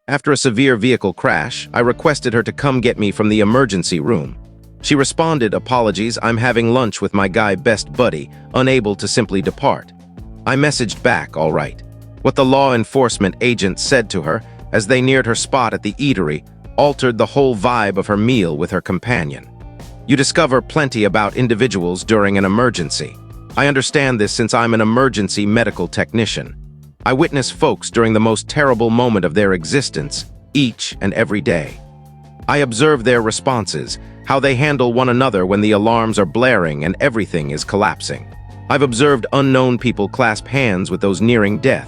After a severe vehicle crash, I requested her to come get me from the emergency room. She responded, "Apologies, I'm having lunch with my guy best buddy, unable to simply depart." I messaged back, "All right." What the law enforcement agent said to her as they neared her spot at the eatery altered the whole vibe of her meal with her companion. You discover plenty about individuals during an emergency. I understand this since I'm an emergency medical technician. I witness folks during the most terrible moment of their existence, each and every day. I observe their responses, how they handle one another when the alarms are blaring and everything is collapsing. I've observed unknown people clasp hands with those nearing death.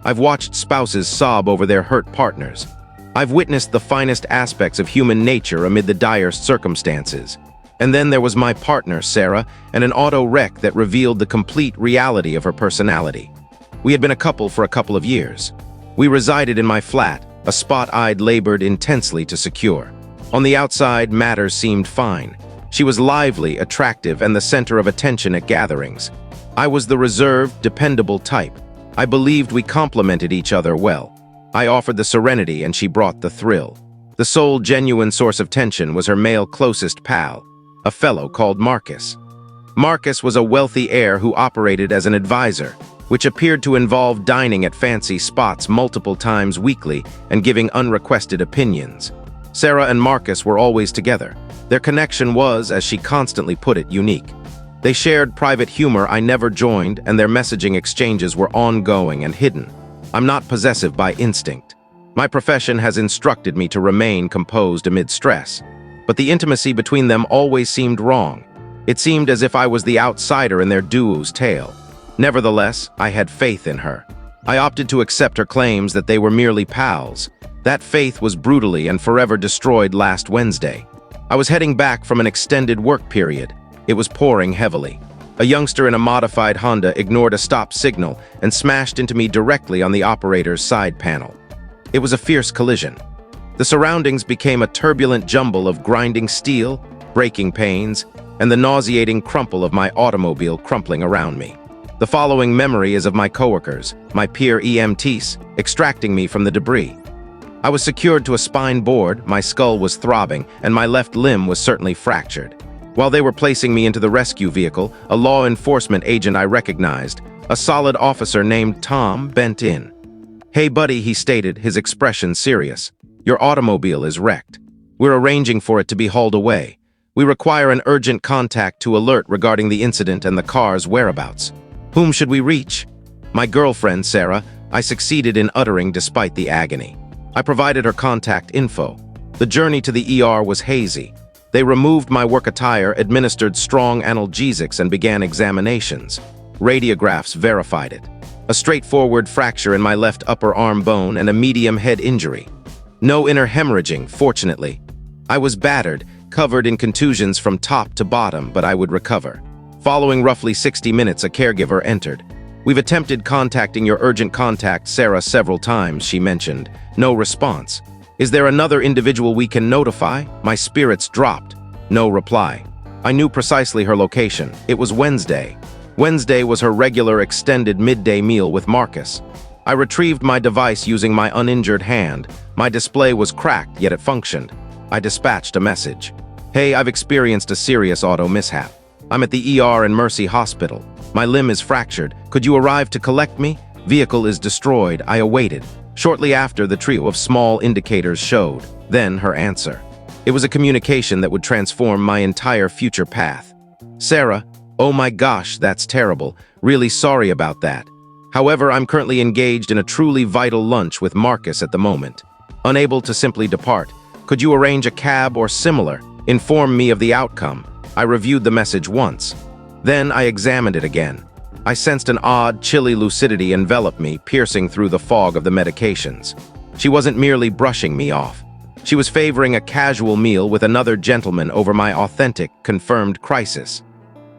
I've watched spouses sob over their hurt partners. I've witnessed the finest aspects of human nature amid the direst circumstances. And then there was my partner, Sarah, and an auto wreck that revealed the complete reality of her personality. We had been a couple for a couple of years. We resided in my flat, a spot I'd labored intensely to secure. On the outside, matters seemed fine. She was lively, attractive, and the center of attention at gatherings. I was the reserved, dependable type. I believed we complemented each other well. I offered the serenity and she brought the thrill. The sole genuine source of tension was her male closest pal, a fellow called Marcus. Marcus was a wealthy heir who operated as an advisor, which appeared to involve dining at fancy spots multiple times weekly and giving unrequested opinions. Sarah and Marcus were always together. Their connection was, as she constantly put it, unique. They shared private humor I never joined, and their messaging exchanges were ongoing and hidden. I'm not possessive by instinct. My profession has instructed me to remain composed amid stress. But the intimacy between them always seemed wrong. It seemed as if I was the outsider in their duo's tale. Nevertheless, I had faith in her. I opted to accept her claims that they were merely pals. That faith was brutally and forever destroyed last Wednesday. I was heading back from an extended work period. It was pouring heavily. A youngster in a modified Honda ignored a stop signal and smashed into me directly on the operator's side panel. It was a fierce collision. The surroundings became a turbulent jumble of grinding steel, breaking pains, and the nauseating crumple of my automobile crumpling around me. The following memory is of my coworkers, my peer EMTs, extracting me from the debris. I was secured to a spine board, my skull was throbbing, and my left limb was certainly fractured. While they were placing me into the rescue vehicle, a law enforcement agent I recognized, a solid officer named Tom, bent in. "Hey buddy," he stated, his expression serious. "Your automobile is wrecked. We're arranging for it to be hauled away. We require an urgent contact to alert regarding the incident and the car's whereabouts. Whom should we reach?" "My girlfriend, Sarah," I succeeded in uttering despite the agony. I provided her contact info. The journey to the ER was hazy. They removed my work attire, administered strong analgesics, and began examinations. Radiographs verified it. A straightforward fracture in my left upper arm bone and a medium head injury. No inner hemorrhaging, fortunately. I was battered, covered in contusions from top to bottom, but I would recover. Following roughly 60 minutes, a caregiver entered. "We've attempted contacting your urgent contact, Sarah, several times," she mentioned. No response. "Is there another individual we can notify?" My spirits dropped. No reply. I knew precisely her location. It was Wednesday. Wednesday was her regular extended midday meal with Marcus. I retrieved my device using my uninjured hand. My display was cracked, yet it functioned. I dispatched a message. "Hey, I've experienced a serious auto mishap. I'm at the ER in Mercy Hospital. My limb is fractured. Could you arrive to collect me? Vehicle is destroyed." I awaited. Shortly after, the trio of small indicators showed. Then her answer. It was a communication that would transform my entire future path. "Sarah, oh my gosh, that's terrible. Really sorry about that. However, I'm currently engaged in a truly vital lunch with Marcus at the moment. Unable to simply depart. Could you arrange a cab or similar? Inform me of the outcome." I reviewed the message once. Then I examined it again. I sensed an odd, chilly lucidity envelop me, piercing through the fog of the medications. She wasn't merely brushing me off. She was favoring a casual meal with another gentleman over my authentic, confirmed crisis.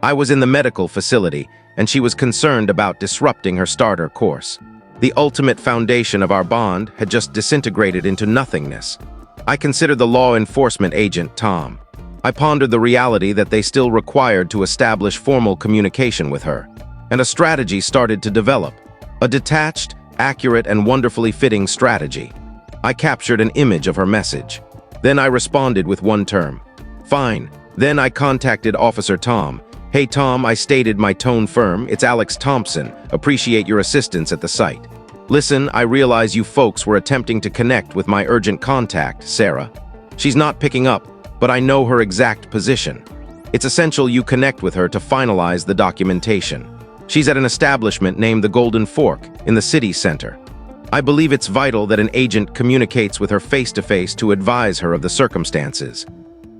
I was in the medical facility, and she was concerned about disrupting her starter course. The ultimate foundation of our bond had just disintegrated into nothingness. I considered the law enforcement agent, Tom. I pondered the reality that they still required to establish formal communication with her. And a strategy started to develop. A detached, accurate, and wonderfully fitting strategy. I captured an image of her message. Then I responded with one term. Fine. Then I contacted Officer Tom. Hey Tom, I stated my tone firm. It's Alex Thompson. Appreciate your assistance at the site. Listen, I realize you folks were attempting to connect with my urgent contact, Sarah. She's not picking up, but I know her exact position. It's essential you connect with her to finalize the documentation. She's at an establishment named the Golden Fork in the city center. I believe it's vital that an agent communicates with her face-to-face to advise her of the circumstances.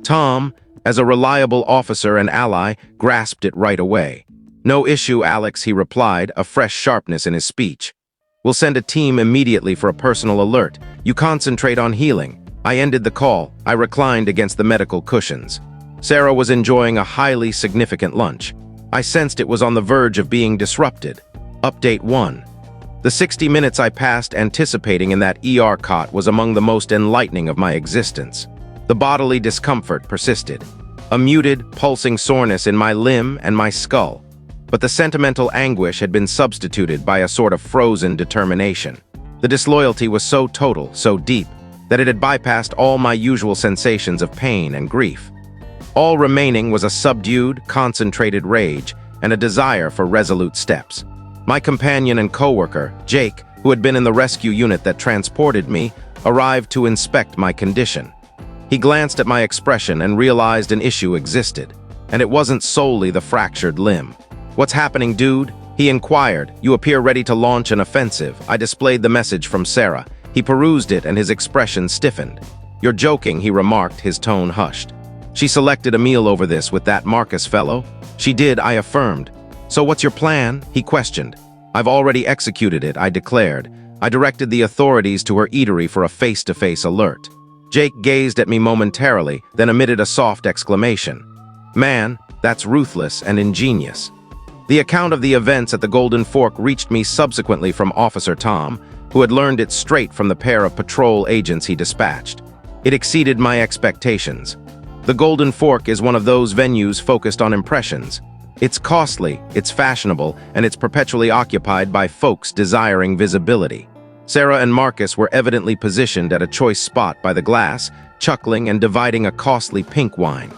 Tom, as a reliable officer and ally, grasped it right away. No issue, Alex, he replied, a fresh sharpness in his speech. We'll send a team immediately for a personal alert. You concentrate on healing. I ended the call. I reclined against the medical cushions. Sarah was enjoying a highly significant lunch. I sensed it was on the verge of being disrupted. Update 1. The 60 minutes I passed anticipating in that ER cot was among the most enlightening of my existence. The bodily discomfort persisted. A muted, pulsing soreness in my limb and my skull. But the sentimental anguish had been substituted by a sort of frozen determination. The disloyalty was so total, so deep, that it had bypassed all my usual sensations of pain and grief. All remaining was a subdued, concentrated rage and a desire for resolute steps. My companion and co-worker, Jake, who had been in the rescue unit that transported me, arrived to inspect my condition. He glanced at my expression and realized an issue existed, and it wasn't solely the fractured limb. What's happening, dude? He inquired. You appear ready to launch an offensive. I displayed the message from Sarah. He perused it and his expression stiffened. You're joking, he remarked, his tone hushed. She selected a meal over this with that Marcus fellow? She did, I affirmed. So what's your plan? He questioned. I've already executed it, I declared. I directed the authorities to her eatery for a face-to-face alert. Jake gazed at me momentarily, then emitted a soft exclamation. Man, that's ruthless and ingenious. The account of the events at the Golden Fork reached me subsequently from Officer Tom, who had learned it straight from the pair of patrol agents he dispatched. It exceeded my expectations. The Golden Fork is one of those venues focused on impressions. It's costly, it's fashionable, and it's perpetually occupied by folks desiring visibility. Sarah and Marcus were evidently positioned at a choice spot by the glass, chuckling and dividing a costly pink wine.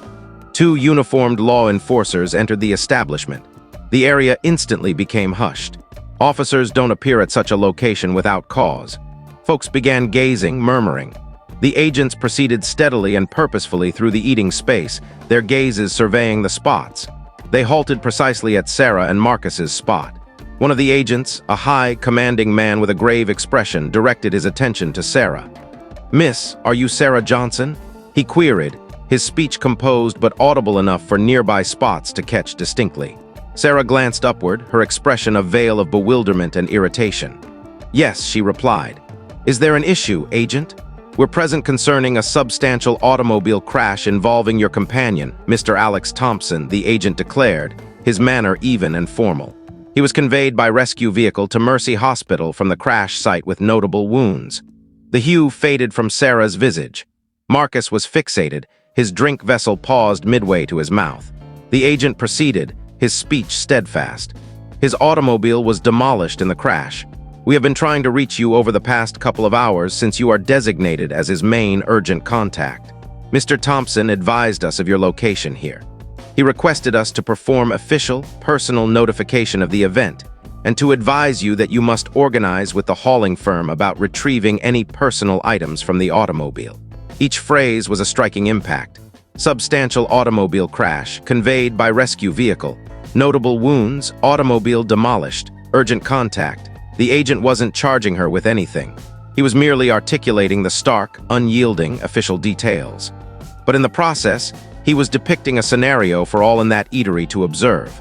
2 uniformed law enforcers entered the establishment. The area instantly became hushed. Officers don't appear at such a location without cause. Folks began gazing, murmuring. The agents proceeded steadily and purposefully through the eating space, their gazes surveying the spots. They halted precisely at Sarah and Marcus's spot. One of the agents, a high, commanding man with a grave expression, directed his attention to Sarah. Miss, are you Sarah Johnson? He queried, his speech composed but audible enough for nearby spots to catch distinctly. Sarah glanced upward, her expression a veil of bewilderment and irritation. Yes, she replied. Is there an issue, agent? We're present concerning a substantial automobile crash involving your companion, Mr. Alex Thompson, the agent declared, his manner even and formal. He was conveyed by rescue vehicle to Mercy Hospital from the crash site with notable wounds. The hue faded from Sarah's visage. Marcus was fixated, his drink vessel paused midway to his mouth. The agent proceeded, his speech steadfast. His automobile was demolished in the crash. We have been trying to reach you over the past couple of hours since you are designated as his main urgent contact. Mr. Thompson advised us of your location here. He requested us to perform official, personal notification of the event and to advise you that you must organize with the hauling firm about retrieving any personal items from the automobile. Each phrase was a striking impact. Substantial automobile crash, conveyed by rescue vehicle. Notable wounds, automobile demolished, urgent contact. The agent wasn't charging her with anything. He was merely articulating the stark, unyielding official details. But in the process, he was depicting a scenario for all in that eatery to observe.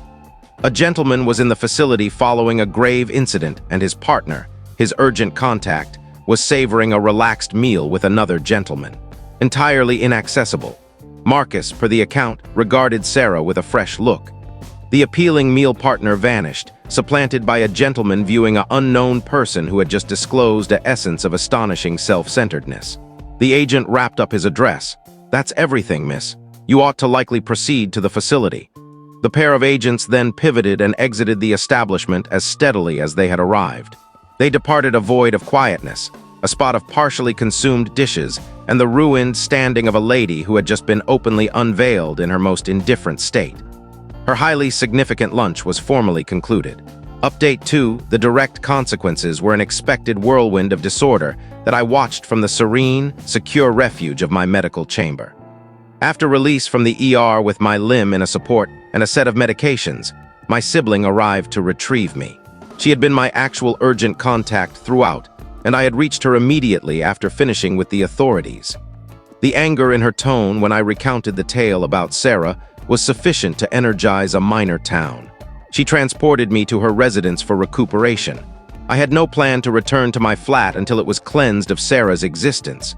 A gentleman was in the facility following a grave incident, and his partner, his urgent contact, was savoring a relaxed meal with another gentleman. Entirely inaccessible. Marcus, per the account, regarded Sarah with a fresh look. The appealing meal partner vanished, supplanted by a gentleman viewing an unknown person who had just disclosed an essence of astonishing self-centeredness. The agent wrapped up his address. That's everything, miss. You ought to likely proceed to the facility. The pair of agents then pivoted and exited the establishment as steadily as they had arrived. They departed a void of quietness. a spot of partially consumed dishes, and the ruined standing of a lady who had just been openly unveiled in her most indifferent state. Her highly significant lunch was formally concluded. Update 2, the direct consequences were an expected whirlwind of disorder that I watched from the serene, secure refuge of my medical chamber. After release from the ER with my limb in a support and a set of medications, my sibling arrived to retrieve me. She had been my actual urgent contact throughout, and I had reached her immediately after finishing with the authorities. The anger in her tone when I recounted the tale about Sarah was sufficient to energize a minor town. She transported me to her residence for recuperation. I had no plan to return to my flat until it was cleansed of Sarah's existence.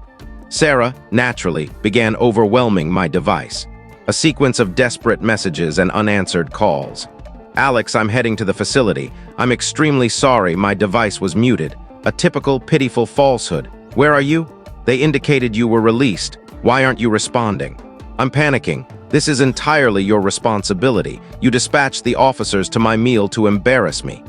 Sarah, naturally, began overwhelming my device. A sequence of desperate messages and unanswered calls. "Alex, I'm heading to the facility. I'm extremely sorry my device was muted. A typical, pitiful falsehood. Where are you? They indicated you were released. Why aren't you responding? I'm panicking. This is entirely your responsibility. You dispatched the officers to my meal to embarrass me."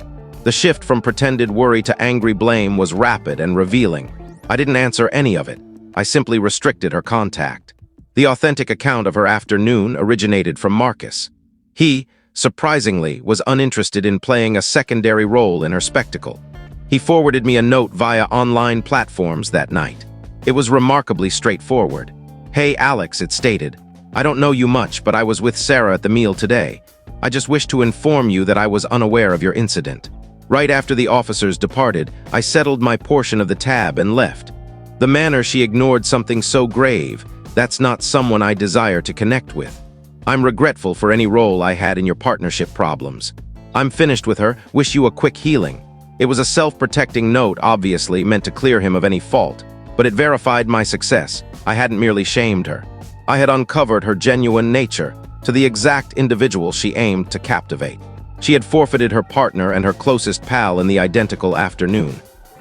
The shift from pretended worry to angry blame was rapid and revealing. I didn't answer any of it. I simply restricted her contact. The authentic account of her afternoon originated from Marcus. He, surprisingly, was uninterested in playing a secondary role in her spectacle. He forwarded me a note via online platforms that night. It was remarkably straightforward. "Hey Alex," it stated. "I don't know you much, but I was with Sarah at the meal today. I just wish to inform you that I was unaware of your incident. Right after the officers departed, I settled my portion of the tab and left. The manner she ignored something so grave, that's not someone I desire to connect with. I'm regretful for any role I had in your partnership problems. I'm finished with her, wish you a quick healing." It was a self-protecting note, obviously meant to clear him of any fault, but it verified my success. I hadn't merely shamed her. I had uncovered her genuine nature, to the exact individual she aimed to captivate. She had forfeited her partner and her closest pal in the identical afternoon.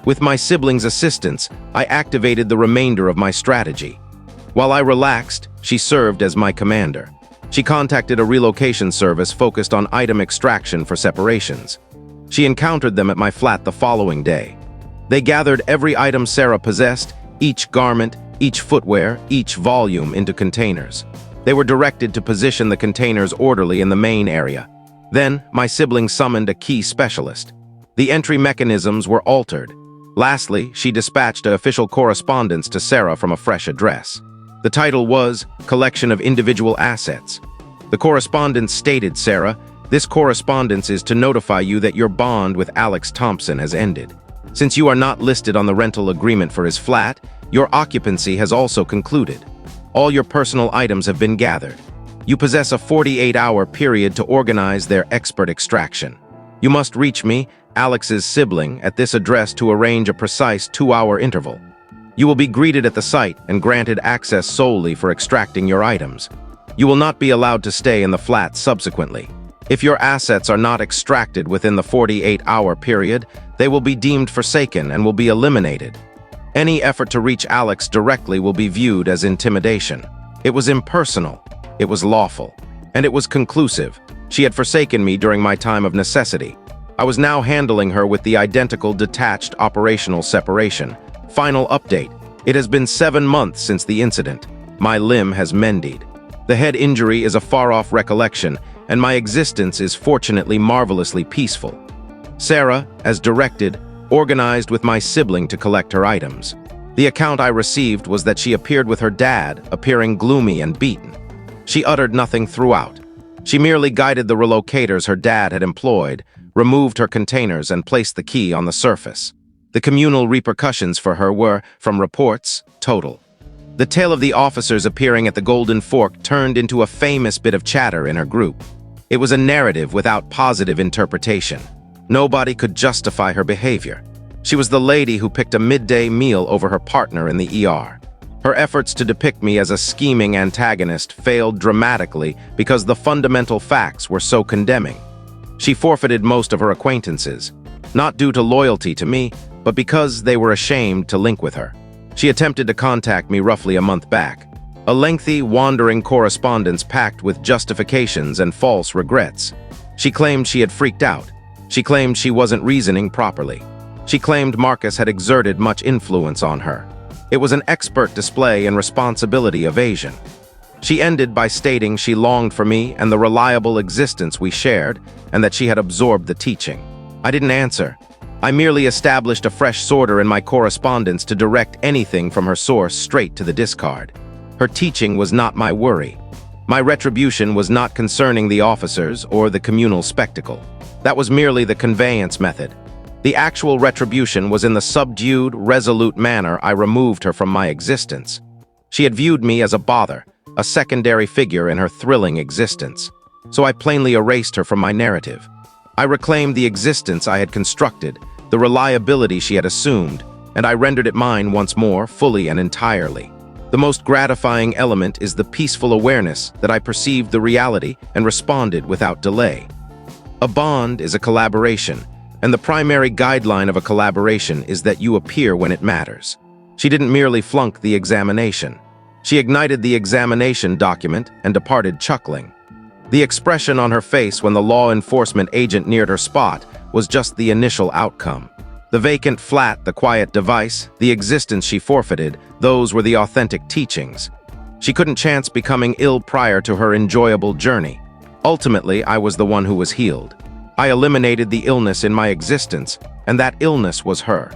With my sibling's assistance, I activated the remainder of my strategy. While I relaxed, she served as my commander. She contacted a relocation service focused on item extraction for separations. She encountered them at my flat the following day. They gathered every item Sarah possessed, each garment, each footwear, each volume into containers. They were directed to position the containers orderly in the main area. Then, my sibling summoned a key specialist. The entry mechanisms were altered. Lastly, she dispatched an official correspondence to Sarah from a fresh address. The title was Collection of Individual Assets. The correspondence stated, "Sarah, this correspondence is to notify you that your bond with Alex Thompson has ended. Since you are not listed on the rental agreement for his flat, your occupancy has also concluded. All your personal items have been gathered. You possess a 48-hour period to organize their expert extraction. You must reach me, Alex's sibling, at this address to arrange a precise 2-hour interval. You will be greeted at the site and granted access solely for extracting your items. You will not be allowed to stay in the flat subsequently. If your assets are not extracted within the 48-hour period, they will be deemed forsaken and will be eliminated. Any effort to reach Alex directly will be viewed as intimidation. It was impersonal, it was lawful, and it was conclusive. She had forsaken me during my time of necessity. I was now handling her with the identical detached operational separation. Final update. It has been 7 months since the incident. My limb has mended. The head injury is a far-off recollection, and my existence is fortunately marvelously peaceful. Sarah, as directed, organized with my sibling to collect her items. The account I received was that she appeared with her dad, appearing gloomy and beaten. She uttered nothing throughout. She merely guided the relocators her dad had employed, removed her containers, and placed the key on the surface. The communal repercussions for her were, from reports, total. The tale of the officers appearing at the Golden Fork turned into a famous bit of chatter in her group. It was a narrative without positive interpretation. Nobody could justify her behavior. She was the lady who picked a midday meal over her partner in the ER. Her efforts to depict me as a scheming antagonist failed dramatically because the fundamental facts were so condemning. She forfeited most of her acquaintances, not due to loyalty to me, but because they were ashamed to link with her. She attempted to contact me roughly a month back. A lengthy, wandering correspondence packed with justifications and false regrets. She claimed she had freaked out. She claimed she wasn't reasoning properly. She claimed Marcus had exerted much influence on her. It was an expert display in responsibility evasion. She ended by stating she longed for me and the reliable existence we shared, and that she had absorbed the teaching. I didn't answer. I merely established a fresh sorter in my correspondence to direct anything from her source straight to the discard. Her teaching was not my worry. My retribution was not concerning the officers or the communal spectacle. That was merely the conveyance method. The actual retribution was in the subdued, resolute manner I removed her from my existence. She had viewed me as a bother, a secondary figure in her thrilling existence. So I plainly erased her from my narrative. I reclaimed the existence I had constructed, the reliability she had assumed, and I rendered it mine once more, fully and entirely. The most gratifying element is the peaceful awareness that I perceived the reality and responded without delay. A bond is a collaboration, and the primary guideline of a collaboration is that you appear when it matters. She didn't merely flunk the examination. She ignited the examination document and departed chuckling. The expression on her face when the law enforcement agent neared her spot was just the initial outcome. The vacant flat, the quiet device, the existence she forfeited, those were the authentic teachings. She couldn't chance becoming ill prior to her enjoyable journey. Ultimately, I was the one who was healed. I eliminated the illness in my existence, and that illness was her.